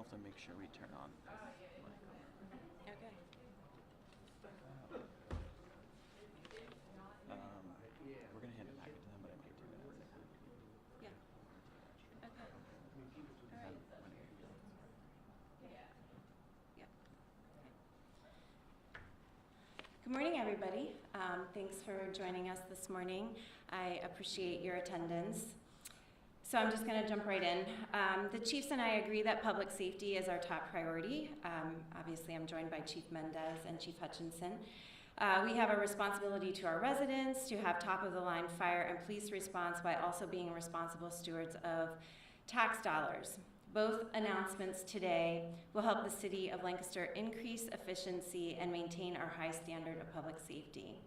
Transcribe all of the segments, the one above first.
have to make sure we turn on. Okay. We're gonna hand it back to them, but I might do it after. Yeah. Okay. All right. Yeah. Good morning, everybody. Thanks for joining us this morning. I appreciate your attendance. So I'm just going to jump right in. The chiefs and I agree that public safety is our top priority. Obviously, I'm joined by Chief Mendez and Chief Hutchinson. We have a responsibility to our residents to have top-of-the-line fire and police response while also being responsible stewards of tax dollars. Both announcements today will help the city of Lancaster increase efficiency and maintain our high standard of public safety.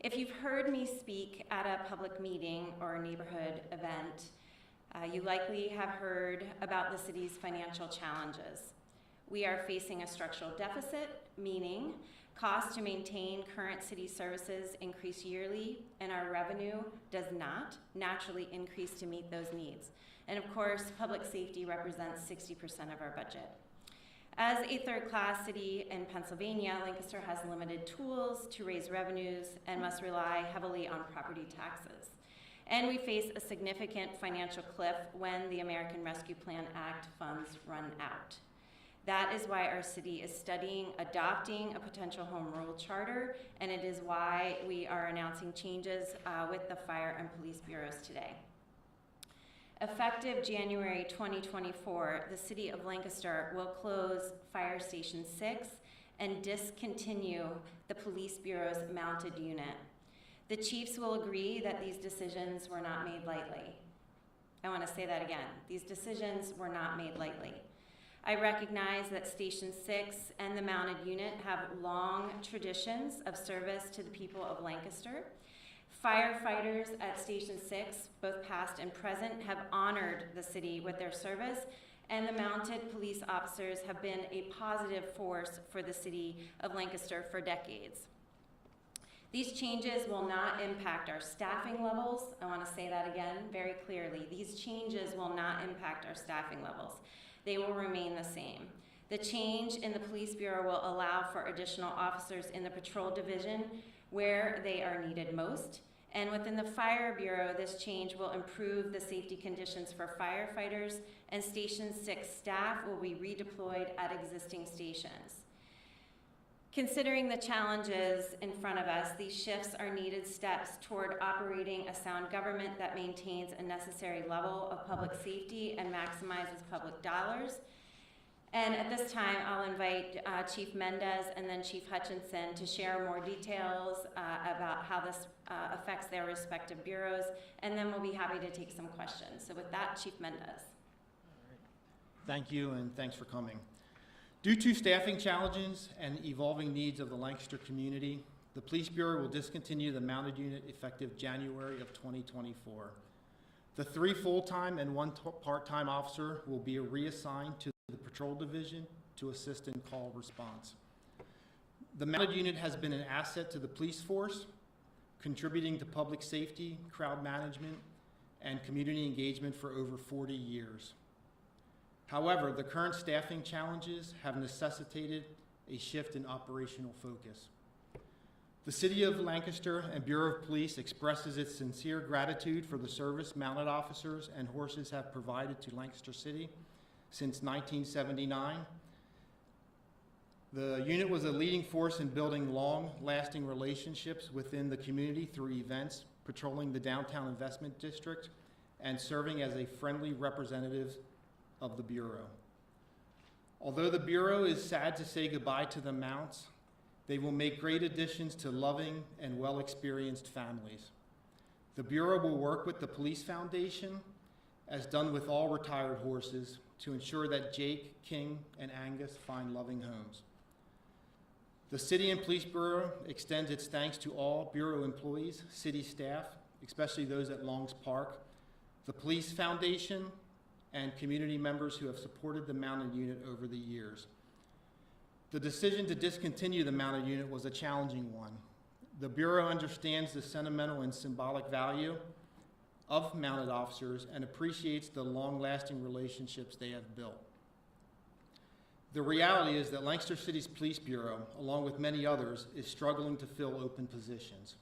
If you've heard me speak at a public meeting or a neighborhood event, you likely have heard about the city's financial challenges. We are facing a structural deficit, meaning costs to maintain current city services increase yearly, and our revenue does not naturally increase to meet those needs. And of course, public safety represents 60% of our budget. As a third-class city in Pennsylvania, Lancaster has limited tools to raise revenues and must rely heavily on property taxes. And we face a significant financial cliff when the American Rescue Plan Act funds run out. That is why our city is studying adopting a potential home rule charter, and it is why we are announcing changes with the fire and police bureaus today. Effective January 2024, the City of Lancaster will close Fire Station 6 and discontinue the Police Bureau's mounted unit. The chiefs will agree that these decisions were not made lightly. I want to say that again. These decisions were not made lightly. I recognize that Station 6 and the mounted unit have long traditions of service to the people of Lancaster. Firefighters at Station 6, both past and present, have honored the city with their service, and the mounted police officers have been a positive force for the city of Lancaster for decades. These changes will not impact our staffing levels. I want to say that again very clearly. These changes will not impact our staffing levels. They will remain the same. The change in the Police Bureau will allow for additional officers in the patrol division where they are needed most. And within the Fire Bureau, this change will improve the safety conditions for firefighters, and Station 6 staff will be redeployed at existing stations. Considering the challenges in front of us, these shifts are needed steps toward operating a sound government that maintains a necessary level of public safety and maximizes public dollars. And at this time, I'll invite Chief Mendez and then Chief Hutchinson to share more details about how this affects their respective bureaus, and then we'll be happy to take some questions. So with that, Chief Mendez. All right. Thank you, and thanks for coming. Due to staffing challenges and evolving needs of the Lancaster community, the Police Bureau will discontinue the mounted unit effective January of 2024. The 3 full-time and 1 part-time officer will be reassigned to the Patrol Division to assist in call response. The mounted unit has been an asset to the police force, contributing to public safety, crowd management, and community engagement for over 40 years. However, the current staffing challenges have necessitated a shift in operational focus. The City of Lancaster and Bureau of Police expresses its sincere gratitude for the service mounted officers and horses have provided to Lancaster City since 1979. The unit was a leading force in building long-lasting relationships within the community through events, patrolling the downtown investment district, and serving as a friendly representative of the Bureau. Although the Bureau is sad to say goodbye to the mounts, they will make great additions to loving and well-experienced families. The Bureau will work with the Police Foundation, as done with all retired horses, to ensure that Jake, King, and Angus find loving homes. The City and Police Bureau extends its thanks to all Bureau employees, city staff, especially those at Longs Park, the Police Foundation, and community members who have supported the mounted unit over the years. The decision to discontinue the mounted unit was a challenging one. The Bureau understands the sentimental and symbolic value of mounted officers and appreciates the long-lasting relationships they have built. The reality is that Lancaster City's Police Bureau, along with many others, is struggling to fill open positions.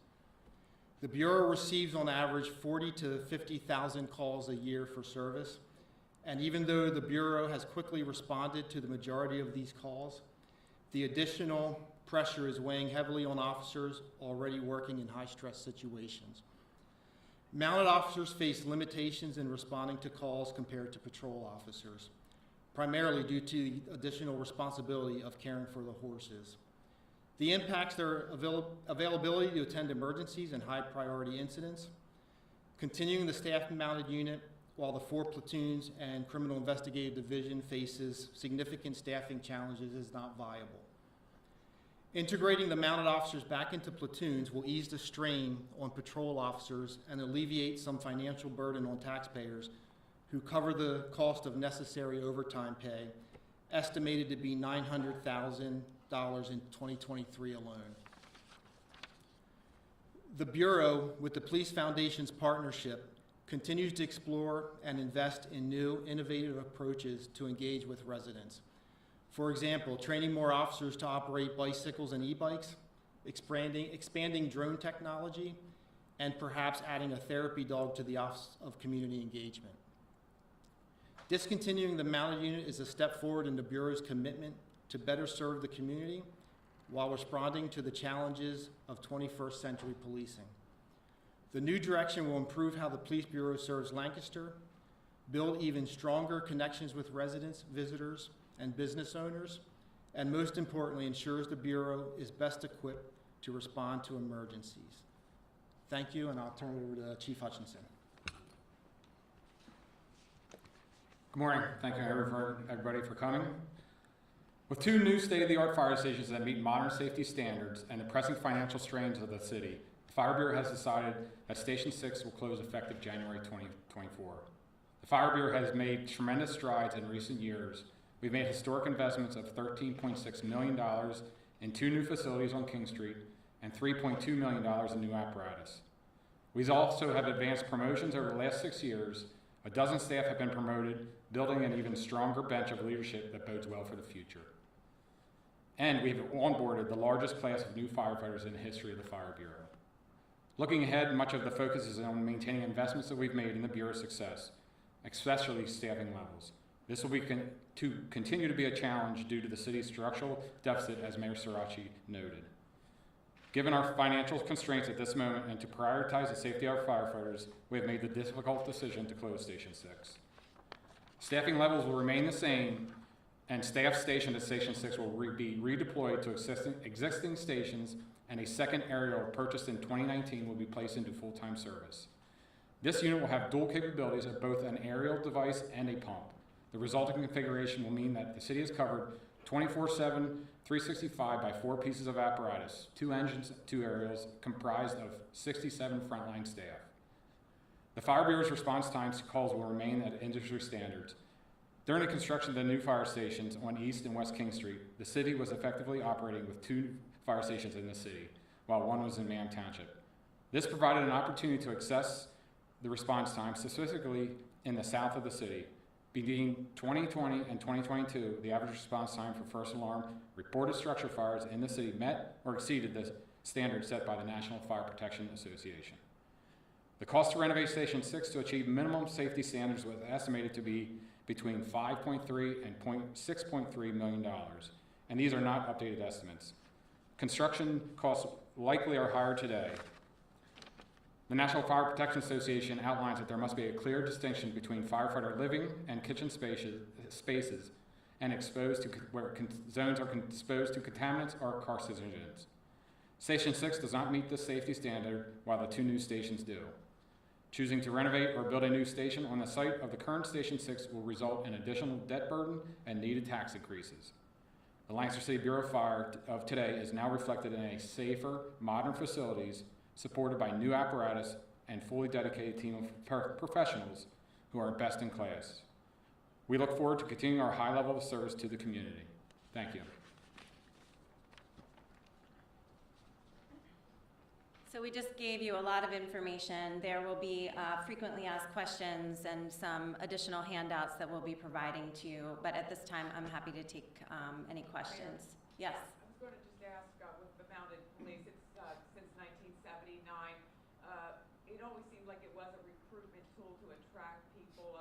The Bureau receives on average 40 to 50,000 calls a year for service, and even though the Bureau has quickly responded to the majority of these calls, the additional pressure is weighing heavily on officers already working in high-stress situations. Mounted officers face limitations in responding to calls compared to patrol officers, primarily due to the additional responsibility of caring for the horses. The impacts their availability to attend emergencies and high-priority incidents. Continuing the staff-mounted unit while the 4 platoons and Criminal Investigative Division faces significant staffing challenges is not viable. Integrating the mounted officers back into platoons will ease the strain on patrol officers and alleviate some financial burden on taxpayers who cover the cost of necessary overtime pay, estimated to be $900,000 in 2023 alone. The Bureau, with the Police Foundation's partnership, continues to explore and invest in new, innovative approaches to engage with residents. For example, training more officers to operate bicycles and e-bikes, expanding drone technology, and perhaps adding a therapy dog to the Office of Community Engagement. Discontinuing the mounted unit is a step forward in the Bureau's commitment to better serve the community while responding to the challenges of 21st century policing. The new direction will improve how the Police Bureau serves Lancaster, build even stronger connections with residents, visitors, and business owners, and most importantly, ensures the Bureau is best equipped to respond to emergencies. Thank you, and I'll turn it over to Chief Hutchinson. Good morning. Thank you everybody for coming. With 2 new state-of-the-art fire stations that meet modern safety standards and the pressing financial strains of the city, the Fire Bureau has decided that Station 6 will close effective January 2024. The Fire Bureau has made tremendous strides in recent years. We've made historic investments of $13.6 million in 2 new facilities on King Street and $3.2 million in new apparatus. We also have advanced promotions over the last 6 years. A dozen staff have been promoted, building an even stronger bench of leadership that bodes well for the future. And we've onboarded the largest class of new firefighters in the history of the Fire Bureau. Looking ahead, much of the focus is on maintaining investments that we've made in the Bureau's success, especially staffing levels. This will continue to be a challenge due to the city's structural deficit, as Mayor Sirachi noted. Given our financial constraints at this moment and to prioritize the safety of our firefighters, we have made the difficult decision to close Station 6. Staffing levels will remain the same, and staff stationed at Station 6 will be redeployed to existing stations, and a second aerial purchased in 2019 will be placed into full-time service. This unit will have dual capabilities of both an aerial device and a pump. The resulting configuration will mean that the city is covered 24/7, 365 by 4 pieces of apparatus, 2 engines, 2 aerials, comprised of 67 frontline staff. The Fire Bureau's response times to calls will remain at industry standards. During the construction of the new fire stations on East and West King Street, the city was effectively operating with 2 fire stations in the city, while 1 was in Mam Township. This provided an opportunity to access the response time, specifically in the south of the city. Between 2020 and 2022, the average response time for first alarm reported structure fires in the city met or exceeded the standards set by the National Fire Protection Association. The cost to renovate Station 6 to achieve minimum safety standards was estimated to be between $5.3 and $6.3 million, and these are not updated estimates. Construction costs likely are higher today. The National Fire Protection Association outlines that there must be a clear distinction between firefighter living and kitchen spaces and exposed to where zones are exposed to contaminants or carcinogens. Station 6 does not meet this safety standard, while the 2 new stations do. Choosing to renovate or build a new station on the site of the current Station 6 will result in additional debt burden and needed tax increases. The Lancaster City Bureau of Fire of today is now reflected in a safer, modern facilities supported by new apparatus and fully dedicated team of professionals who are best in class. We look forward to continuing our high level of service to the community. Thank you. So we just gave you a lot of information. There will be frequently asked questions and some additional handouts that we'll be providing to you. But at this time, I'm happy to take any questions. Yes. I was going to just ask, with the mounted police, it's since 1979, it always seemed like it was a recruitment tool to attract people.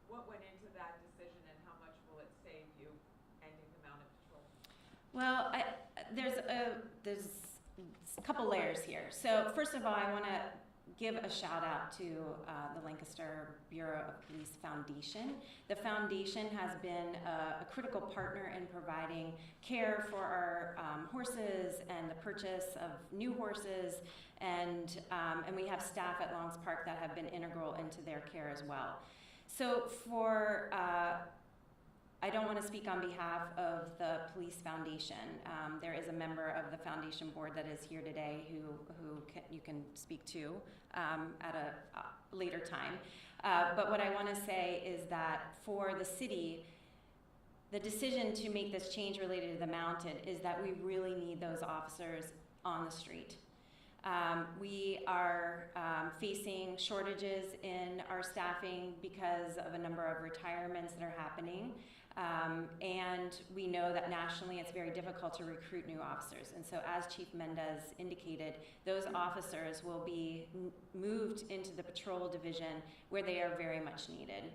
What went into that decision, and how much will it save you ending the mounted patrol? Well, there's a couple layers here. So first of all, I want to give a shout out to the Lancaster Bureau of Police Foundation. The foundation has been a critical partner in providing care for our horses and the purchase of new horses, and we have staff at Longs Park that have been integral into their care as well. So for I don't want to speak on behalf of the Police Foundation. There is a member of the foundation board that is here today who you can speak to at a later time. But what I want to say is that for the city, the decision to make this change related to the mounted is that we really need those officers on the street. We are facing shortages in our staffing because of a number of retirements that are happening. And we know that nationally it's very difficult to recruit new officers. And so as Chief Mendez indicated, those officers will be moved into the patrol division where they are very much needed.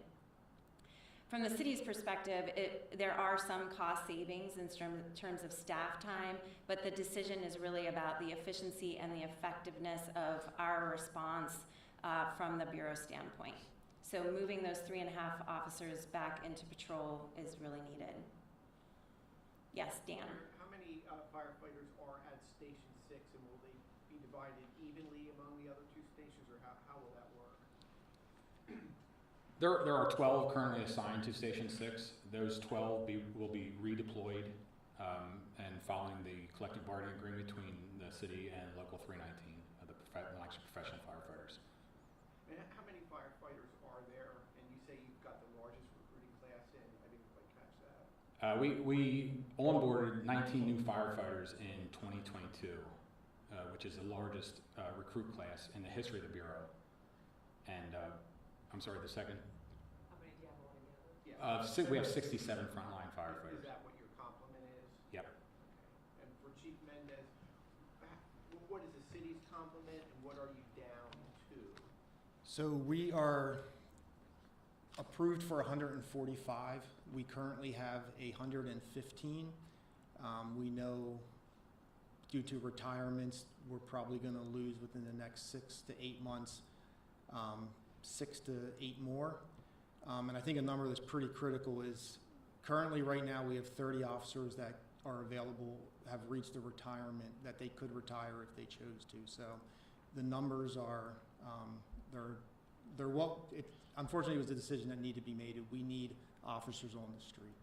From the city's perspective, there are some cost savings in terms of staff time, but the decision is really about the efficiency and the effectiveness of our response from the Bureau standpoint. So moving those 3.5 officers back into patrol is really needed. Yes, Dan. How many firefighters are at Station 6, and will they be divided evenly among the other 2 stations, or how will that work? There are 12 currently assigned to Station 6. Those 12 will be redeployed and following the collective bargaining agreement between the city and Local 319, the Lancaster Professional Firefighters. And how many firefighters are there? And you say you've got the largest recruiting class in. I didn't quite catch that. We onboarded 19 new firefighters in 2022, which is the largest recruit class in the history of the Bureau. And I'm sorry, the second? How many do you have altogether? We have 67 frontline firefighters. Is that what your complement is? Yep. Okay. And for Chief Mendez, what is the city's complement, and what are you down to? So we are approved for 145. We currently have 115. We know due to retirements, we're probably going to lose within the next 6 to 8 months, 6 to 8 more. And I think a number that's pretty critical is currently right now we have 30 officers that are available, have reached the retirement that they could retire if they chose to. So the numbers are, they're what, unfortunately it was a decision that needed to be made. We need officers on the street.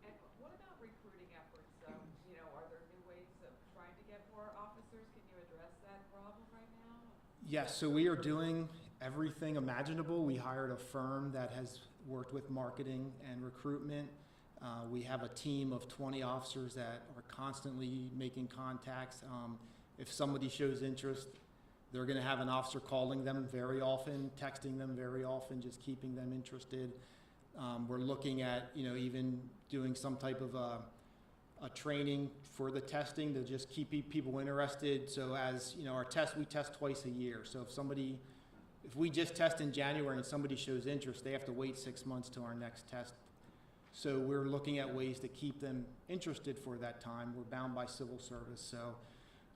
And what about recruiting efforts? Are there new ways of trying to get more officers? Can you address that problem right now? Yes, so we are doing everything imaginable. We hired a firm that has worked with marketing and recruitment. We have a team of 20 officers that are constantly making contacts. If somebody shows interest, they're going to have an officer calling them very often, texting them very often, just keeping them interested. We're looking at, even doing some type of a training for the testing to just keep people interested. So as our test, we test twice a year. So if we just test in January and somebody shows interest, they have to wait 6 months till our next test. So we're looking at ways to keep them interested for that time. We're bound by civil service. So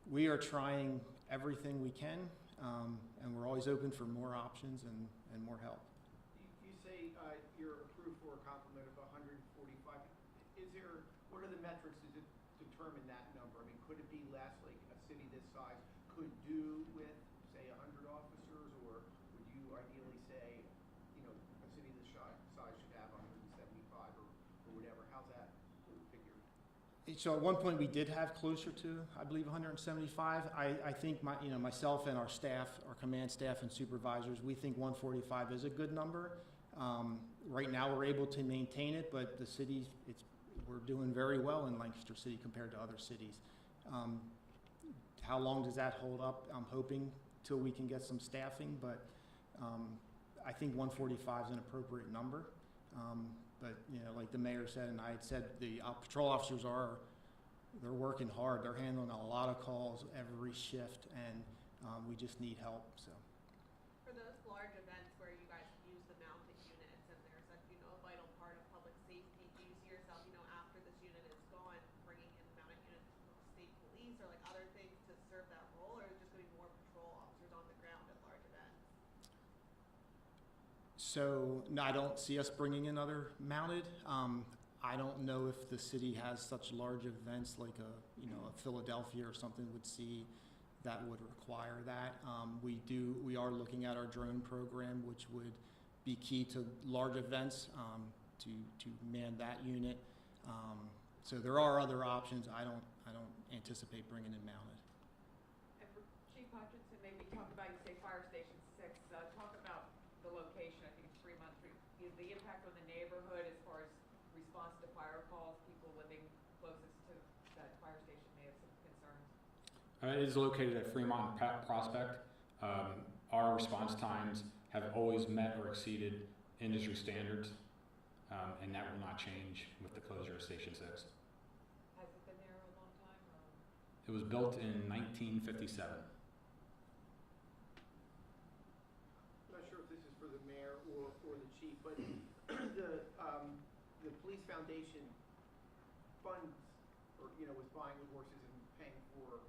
we are trying everything we can, and we're always open for more options and more help. You say you're approved for a complement of 145. What are the metrics to determine that number? I mean, could it be less, like a city this size could do with, say, 100 officers, or would you ideally say, a city this size should have 175 or whatever? How's that figure? So at one point we did have closer to, I believe, 175. I think myself and our staff, our command staff and supervisors, we think 145 is a good number. Right now we're able to maintain it, but the cities, we're doing very well in Lancaster City compared to other cities. How long does that hold up? I'm hoping till we can get some staffing, but I think 145 is an appropriate number. But, like the mayor said, and I had said, the patrol officers they're working hard. They're handling a lot of calls every shift, and we just need help, so. For those large events where you guys use the mounted units and there's a, a vital part of public safety, do you see yourself, after this unit is gone, bringing in mounted units from state police or like other things to serve that role, or is it just going to be more patrol officers on the ground at large events? So, no, I don't see us bringing in other mounted. I don't know if the city has such large events like a Philadelphia or something would see that would require that. We are looking at our drone program, which would be key to large events, to man that unit. So there are other options. I don't anticipate bringing in mounted. And for Chief Hutchinson, maybe talk about, you say Fire Station 6, talk about the location. I think it's Fremont Street. The impact on the neighborhood as far as response to fire calls, people living closest to that fire station may have some concerns. It is located at Fremont Prospect. Our response times have always met or exceeded industry standards, and that will not change with the closure of Station 6. Has it been there a long time? Or? It was built in 1957. I'm not sure if this is for the mayor or the chief, but the police foundation funds, or was buying the horses and paying for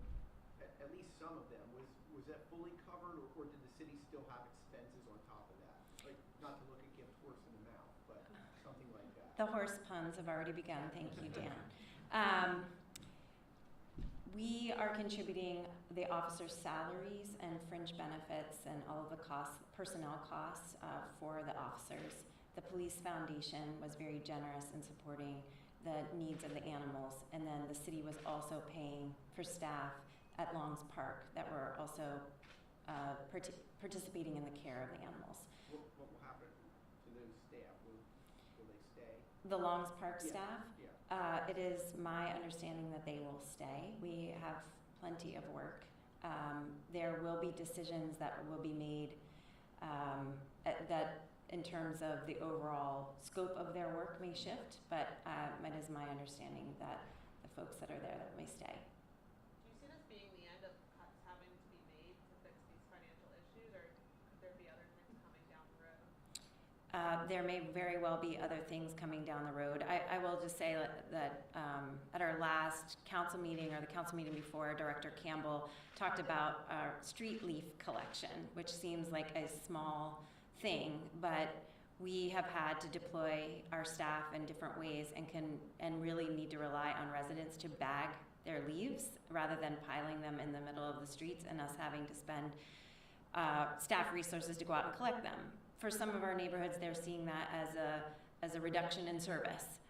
at least some of them. Was that fully covered, or did the city still have expenses on top of that? Like, not to look a gift horse in the mouth, but something like that. The horse puns have already begun. Thank you, Dan. We are contributing the officers' salaries and fringe benefits and all of the costs, personnel costs for the officers. The police foundation was very generous in supporting the needs of the animals, and then the city was also paying for staff at Long's Park that were also participating in the care of the animals. What will happen to those staff? Will they stay? The Long's Park Yeah. staff? Yeah. It is my understanding that they will stay. We have plenty of work. There will be decisions that will be made that in terms of the overall scope of their work may shift, but it is my understanding that the folks that are there that may stay. Do you see this being the end of cuts having to be made to fix these financial issues, or could there be other things coming down the road? There may very well be other things coming down the road. I will just say that at our last council meeting, or the council meeting before, Director Campbell talked about our street leaf collection, which seems like a small thing, but we have had to deploy our staff in different ways and really need to rely on residents to bag their leaves rather than piling them in the middle of the streets and us having to spend staff resources to go out and collect them. For some of our neighborhoods, they're seeing that as a reduction in service.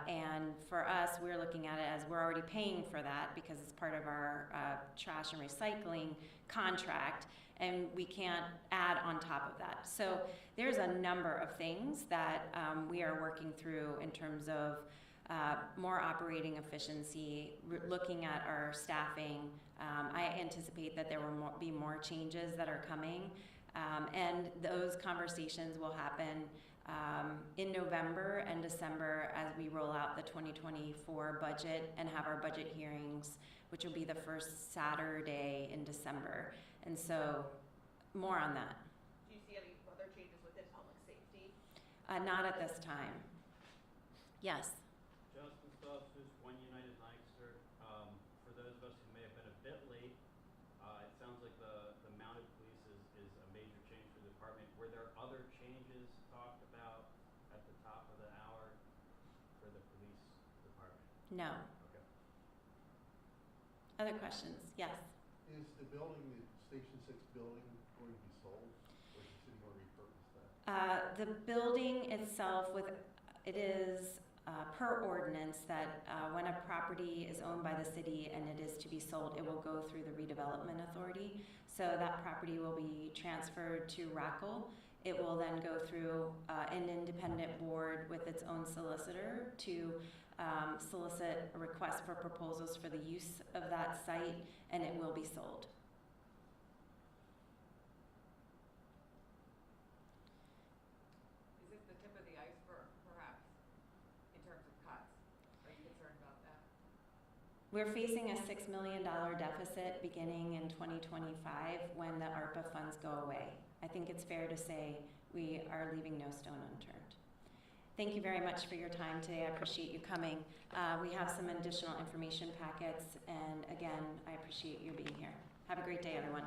And for us, we're looking at it as we're already paying for that because it's part of our trash and recycling contract, and we can't add on top of that. So there's a number of things that we are working through in terms of more operating efficiency, looking at our staffing. I anticipate that there will be more changes that are coming, and those conversations will happen in November and December as we roll out the 2024 budget and have our budget hearings, which will be the first Saturday in December. And so, more on that. Do you see any other changes within public safety? Not at this time. Yes. Justin Stubbs, One United Lancaster. For those of us who may have been a bit late, it sounds like the mounted police is a major change for the department. Were there other changes talked about at the top of the hour for the police department? No. Okay. Other questions? Yes. Is the building, the Station 6 building, going to be sold, or is the city going to repurpose that? The building itself, it is per ordinance that when a property is owned by the city and it is to be sold, it will go through the redevelopment authority. So that property will be transferred to RACL. It will then go through an independent board with its own solicitor to solicit a request for proposals for the use of that site, and it will be sold. Is this the tip of the iceberg, perhaps, in terms of cuts? Are you concerned about that? We're facing a $6 million deficit beginning in 2025 when the ARPA funds go away. I think it's fair to say we are leaving no stone unturned. Thank you very much for your time today. I appreciate you coming. We have some additional information packets, and again, I appreciate you being here. Have a great day, everyone.